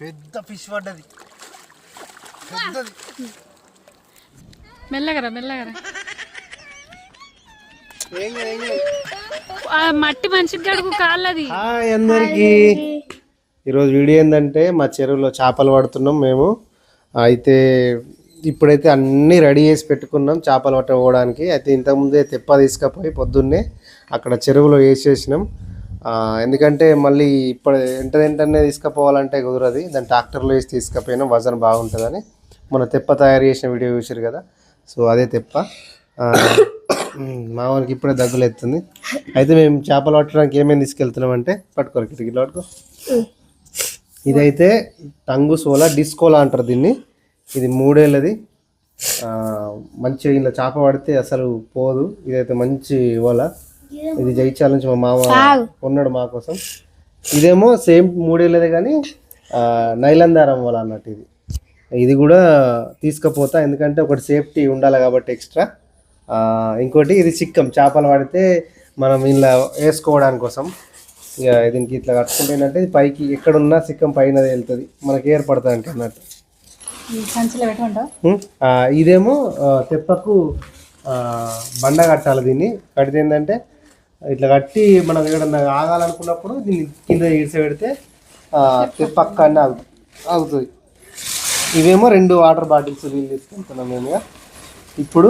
పెద్ద ఫిష్ పడ్డది, పెద్దది. మెల్లగరా మట్టి మనిషికి గడుగు కాళ్ళది. హాయ్ అందరికి. ఈరోజు వీడియో ఏంటంటే మా చెరువులో చేపలు పడుతున్నాం మేము. అయితే ఇప్పుడైతే అన్నీ రెడీ చేసి పెట్టుకున్నాం చేపలు పట్టుకోవడానికి. అయితే ఇంతకుముందే తెప్ప తీసుకపోయి పొద్దున్నే అక్కడ చెరువులో వేసేసినాం. ఎందుకంటే మళ్ళీ ఇప్పుడు వెంటనే తీసుకుపోవాలంటే కుదరదు, దాన్ని ట్రాక్టర్లో వేసి తీసుకుపోయినాం, వజన్ బాగుంటుందని. మన తెప్ప తయారు చేసిన వీడియో చూసారు కదా, సో అదే తెప్ప. మామూలుకి ఇప్పుడే దగ్గులు ఎత్తుంది. అయితే మేము చేపలు పట్టడానికి ఏమేమి తీసుకెళ్తున్నాం అంటే, పట్టుకోరు కిటికీలో పట్టుకో. ఇదైతే టంగు సోలా డిస్కోలా అంటారు దీన్ని. ఇది 3 ఏళ్ళది. మంచిగా ఇలా చేప పడితే అసలు పోదు. ఇదైతే మంచి ఓలా. ఇది జైచాల నుంచి మా మామ కొన్నాడు మా కోసం. ఇదేమో సేమ్ 3 ఏళ్ళదే కానీ నైలాన్ దారం వల అన్నట్టు. ఇది కూడా తీసుకుపోతా, ఎందుకంటే ఒకటి సేఫ్టీ ఉండాలి కాబట్టి ఎక్స్ట్రా. ఇంకోటి ఇది చిక్కం, చేపలు పడితే మనం ఇలా వేసుకోవడానికి కోసం. ఇక దీనికి ఇట్లా కట్టుకుంటే ఏంటంటే పైకి ఎక్కడున్నా సిక్కం పైన వెళ్తుంది, మనకి ఏర్పడుతుంది అన్నట్టు. ఇదేమో తెప్పకు బండ కట్టాలి. దీన్ని కడితే ఏంటంటే ఇట్లా కట్టి మనం ఎక్కడన్నా ఆగాలనుకున్నప్పుడు దీన్ని కింద ఈడ్చ పెడితే తెప్ప అక్కడనే ఆగుతుంది. ఇవేమో 2 వాటర్ బాటిల్స్ నీళ్ళు తీసుకెళ్తున్నాం మేము. ఇప్పుడు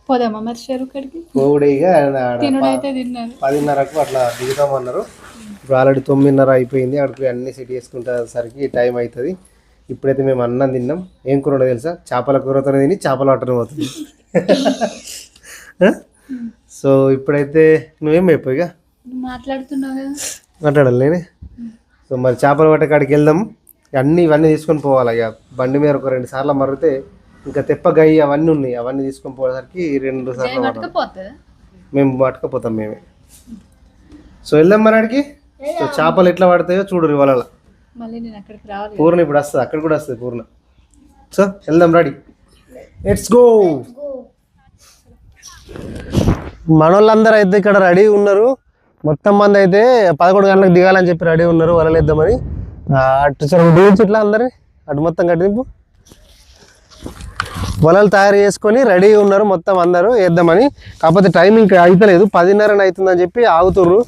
పోదామా మరి చెరువు కడికి? కోవిడిగా 10:30కు అట్లా దిగుతామన్నారు. ఇప్పుడు ఆల్రెడీ 9:30 అయిపోయింది. అక్కడికి అన్ని సెట్ చేసుకుంటేసరికి టైం అవుతుంది. ఇప్పుడైతే మేము అన్నం తిన్నాం. ఏం కూర ఉండదు తెలుసా? చేపల కూరతో తిని చేపలు పట్టడం అవుతుంది. సో ఇప్పుడైతే నువ్వేం అయిపోయిగా మాట్లాడుతున్నావు కదా, మాట్లాడాలి నేనే. సో మరి చేపల పట్టే కాడికి వెళ్దాం. ఇవన్నీ తీసుకొని పోవాలి. ఇక బండి మీద ఒక 2 సార్లు మరితే ఇంకా తెప్పగాయి అవన్నీ ఉన్నాయి, అవన్నీ తీసుకొని పోయేసరికి 2 సార్లు మేము పట్టుకపోతాం మేమే. సో వెళ్దాం మరి అడిగి. సో చేపలు ఎట్లా పడతాయో చూడు వాళ్ళ. పూర్ణ ఇప్పుడు వస్తుంది, అక్కడ కూడా వస్తుంది పూర్ణ. సో వెళ్దాం, రెడీ, లెట్స్ గో. మనోళ్ళందరూ అయితే ఇక్కడ రెడీ ఉన్నారు. మొత్తం మంది అయితే 11 గంటలకు దిగాలని చెప్పి రెడీ ఉన్నారు వలలు వేద్దామని. అటు సరే ఇట్లా అందరి అటు మొత్తం కట్టింపు వలలు తయారు చేసుకొని రెడీ ఉన్నారు మొత్తం అందరూ వేద్దామని. కాకపోతే టైం ఇంకా అయితలేదు, 10:30 అవుతుందని చెప్పి ఆగుతుర్రు.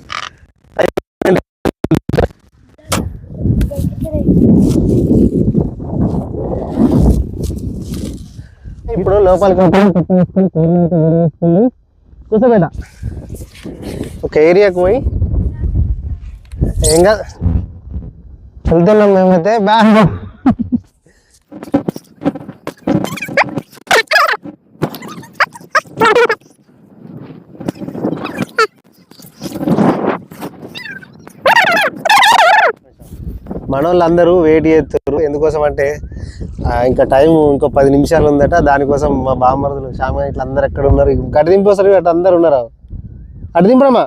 ఇప్పుడు లోపలికి కూర్చోబెట్ట ఒక ఏరియాకు పోయి ఏం కాదు వెళ్తున్నాం మేమైతే. బాగా మనోళ్ళందరూ వెయిట్ చేస్తున్నారు. ఎందుకోసం అంటే ఇంకా టైం ఇంకో 10 నిమిషాలు ఉందట. దానికోసం మా బామ్మరుదులు శ్యామ ఇట్లా అందరు ఎక్కడ ఉన్నారు. గడి దింపేస్తారు అటు అందరు ఉన్నారు. అటు దింపరమ్మా,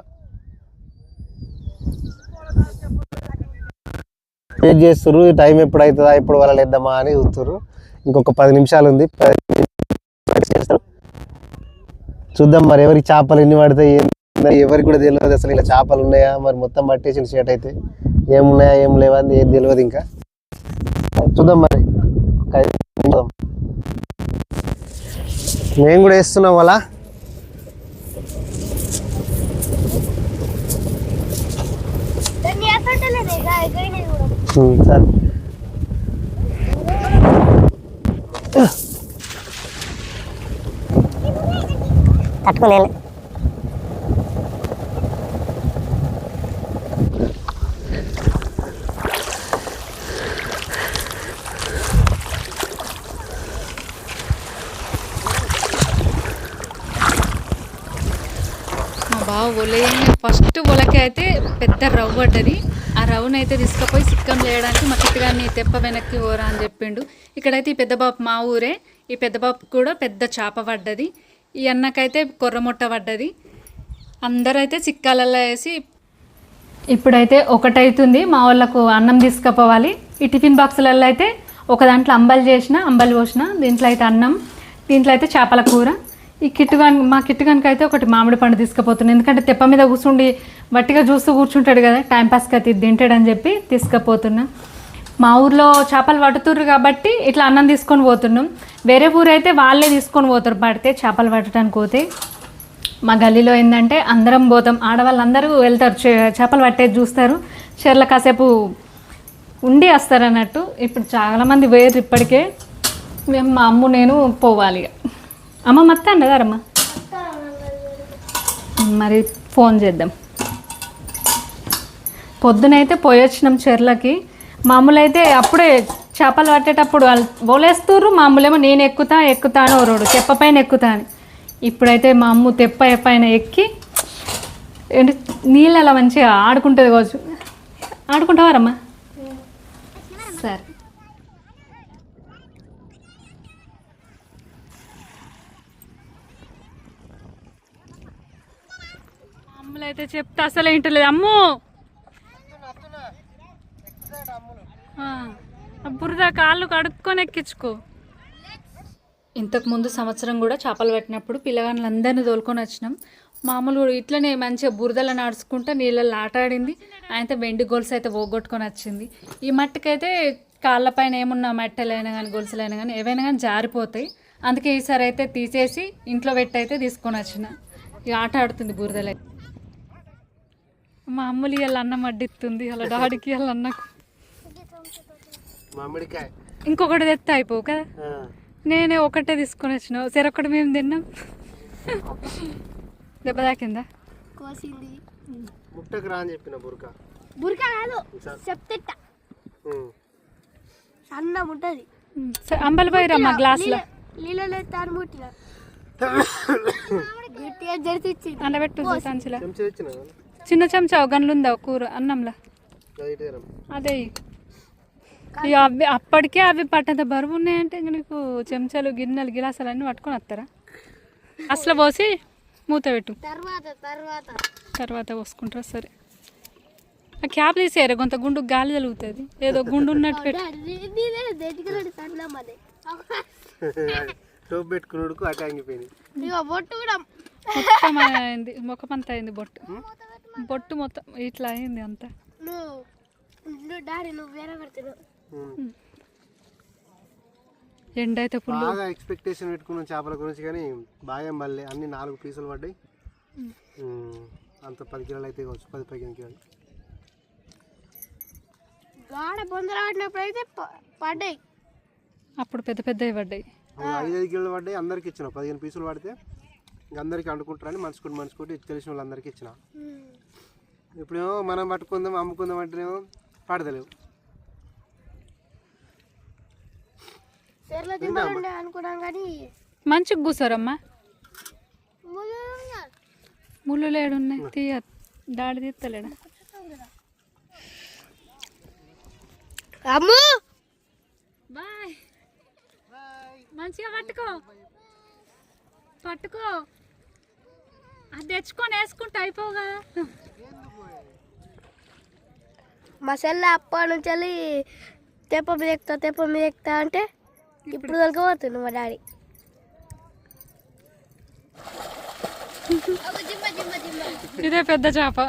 వెయిట్ చేస్తున్నారు. టైం ఎప్పుడు అవుతుందా, ఎప్పుడు వలలు వేద్దామా అని చూస్తున్నారు. ఇంకొక 10 నిమిషాలు ఉంది. చూద్దాం మరి ఎవరికి చేపలు ఎన్ని పడతాయి, ఎవరికి కూడా తెలియదు అసలు ఇలా చేపలు ఉన్నాయా. మరి మొత్తం పట్టేసిన షేట్ అయితే ఏమున్నాయా ఏం లేవా అని ఏది తెలియదు. ఇంకా చూద్దాం మరి. మేము కూడా వేస్తున్నాం అలా. సరే తట్టుకోలేదు. బాగా ఒలయంగా ఫస్ట్ ఒలకి అయితే పెద్ద రవ్వ పడ్డది. ఆ రవ్వనైతే తీసుకుపోయి సిక్కం చేయడానికి మా కిట్టుగాన్ని తెప్ప వెనక్కి పోరా అని చెప్పిండు. ఇక్కడైతే ఈ పెద్ద బాబు మా ఊరే. ఈ పెద్ద బాబు కూడా పెద్ద చేప పడ్డది. ఈ అన్నకైతే కొర్రముట్ట పడ్డది. అందరైతే చిక్కాలలో వేసి ఇప్పుడైతే 1 అవుతుంది. మా వాళ్ళకు అన్నం తీసుకుపోవాలి. ఈ టిఫిన్ బాక్సులలో అయితే ఒక దాంట్లో అంబలి చేసిన, అంబలి పోసిన, దీంట్లో అయితే అన్నం, దీంట్లో అయితే చేపల కూర. ఈ మా కిట్టుగానికి అయితే ఒకటి మామిడి పండు తీసుకుపోతున్నాను, ఎందుకంటే తెప్ప మీద కూర్చుండి వట్టిగా చూస్తూ కూర్చుంటాడు కదా, టైంపాస్కి అయితే ఇది తింటాడని చెప్పి తీసుకుపోతున్నా. మా ఊర్లో చేపలు పడుతుర్రు కాబట్టి ఇట్లా అన్నం తీసుకొని పోతున్నాం. వేరే ఊరు అయితే వాళ్ళే తీసుకొని పోతారు, పడితే చేపలు పట్టడానికి పోతే. మా గల్లీలో ఏంటంటే అందరం పోతాం, ఆడవాళ్ళందరూ వెళ్తారు, చేపలు పట్టేది చూస్తారు, చెర్ల కాసేపు ఉండి వస్తారు అన్నట్టు. ఇప్పుడు చాలామంది వేరు ఇప్పటికే. మేము మా అమ్మ నేను పోవాలి. అమ్మ మత్త అన్నదారమ్మ, మరి ఫోన్ చేద్దాం. పొద్దునైతే పోయొచ్చినాం చెర్లకి. మామూలు అయితే అప్పుడే చేపలు పట్టేటప్పుడు వాళ్ళు పోలేస్తుర్రు, మామూలేమో నేను ఎక్కుతా అని ఓరోడు తెప్ప పైన ఎక్కుతా అని. ఇప్పుడైతే మా అమ్మ తెప్ప పైన ఎక్కి ఏంటి నీళ్ళలా మంచిగా ఆడుకుంటుంది కావచ్చు. ఆడుకుంటావారమ్మా? సరే. అమ్ములు అయితే చెప్తే అసలు ఏంటలేదు. అమ్ము బురద కాళ్ళు కడుక్కొని ఎక్కించుకో. ఇంతకుముందు సంవత్సరం కూడా చేపలు పట్టినప్పుడు పిల్లగాళ్ళందరినీ తోలుకొని వచ్చినాం. మామూలు ఇట్లనే మంచిగా బురదలో నడుచుకుంటూ నీళ్ళల్లో ఆటాడింది. ఆయనతో వెండి గొలుసు అయితే పోగొట్టుకొని వచ్చింది. ఈ మట్టికైతే కాళ్ళపైన ఏమున్నా మట్టెలైనా కానీ గొలుసులైనా కానీ ఏవైనా కానీ జారిపోతాయి. అందుకే ఈసారి అయితే తీసేసి ఇంట్లో పెట్టి అయితే తీసుకొని వచ్చిన. ఇక ఆట ఆడుతుంది బురదలో. మా అమ్మలు ఇవాళ అన్నం వడ్డిస్తుంది, అలా డాడీకి వాళ్ళ అన్నకు ఇంకొకటి తెత్తా అయిపోవు కదా. నేనే ఒకటే తీసుకొని వచ్చినావు, సరొకటి మేము తిన్నాం. దెబ్బ తాకిందా? అంబలి పోయిరమ్మా గ్లాసులో అండబెట్టు సంచిలో. చిన్న చెంచా గన్లుందా కూర అన్నంలా? అదే ఇక అవి అప్పటికే అవి పట్టంత బరువు ఉన్నాయంటే ఇంక నీకు చెంచాలు గిన్నెలు గిలాసాలు అన్నీ పట్టుకొని వస్తారా? అసలు పోసి మూత పెట్టు, తర్వాత పోసుకుంటారా? సరే. ఆ క్యాప్ తీసేయరా, కొంత గుండు గాలి తగులుతుంది, ఏదో గుండు ఉన్నట్టు పెట్టు. మొత్తం అయింది, ముఖమంతా అయింది, బొట్టు మొత్తం ఇట్లా అయింది అంతా. ఎండ అయితే ఫుల్. బాగా ఎక్స్పెక్టేషన్ పెట్టుకున్నాం చేపల గురించి, కానీ బాగా మళ్ళీ అన్ని 4 పీసులు పడ్డాయి. అంత 10 కిలోలు అయితే కావచ్చు, 10-15 కిలోలు. పడ్డాయి అప్పుడు పెద్ద పెద్దవి పడ్డాయి. 5 కిలోలు పడ్డాయి. అందరికి ఇచ్చిన 15 పీసులు పడితే ఇంక అందరికి అండుకుంటారని మనసుకుంటే తెలిసిన వాళ్ళందరికీ ఇచ్చిన. ఇప్పుడేమో మనం పట్టుకుందాం అమ్ముకుందాం అంటేనేమో పడతలేవు. మంచిగా కూసారమ్మా, ముళ్ళు లేడున్నాయి, తీయ దాడి తీస్తలేడా? బాయ్, మంచిగా పట్టుకో, అది తెచ్చుకొని వేసుకుంటే అయిపోవు కదా. మా సెల్ల అప్పటి నుంచి వెళ్ళి తెప్ప మీద ఎక్కుతా అంటే ఇప్పుడు దొరకపోతుంది మా డాడీ. ఇదే పెద్ద చేప.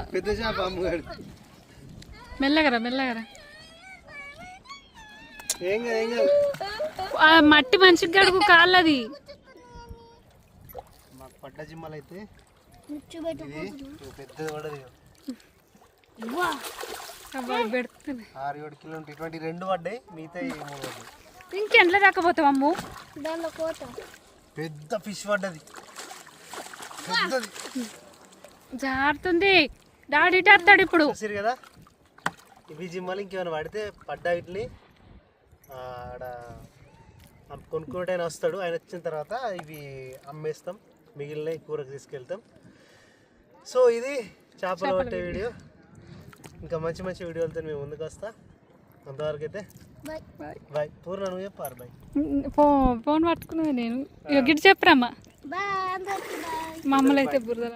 మెల్లగరా. మట్టి మంచిగా గడుగు కాళ్ళది. పడ్డ జిమ్మలైతే పెద్దది పడదు. 6-7 కిలోలు 22 పడ్డాయి, మిగతా 3 పడ్డాయి. ఇంకెంట్లో రాకపోతావు అమ్ము? పెద్ద ఫిష్ పడ్డది, జారుతుంది. డాడీ ఇటాడు ఇప్పుడు కదా. ఇవి జిమ్మలు ఇంకేమైనా పడితే పడ్డా వీటిని ఆడ కొనుక్కుంటే ఆయన వస్తాడు. ఆయన వచ్చిన తర్వాత ఇవి అమ్మేస్తాం, మిగిలిన కూరకు తీసుకెళ్తాం. సో ఇది చేపలు పట్టే వీడియో. ఇంకా మంచి వీడియోలతో మేము ముందుకు వస్తా. అంతవరకు అయితే బాయ్. పూర్ణ నువ్వు చెప్పారు బాయ్. ఫోన్ పట్టుకున్నది నేను. గిట్ చెప్పరమ్మా. మా అమ్మలు అయితే బురద.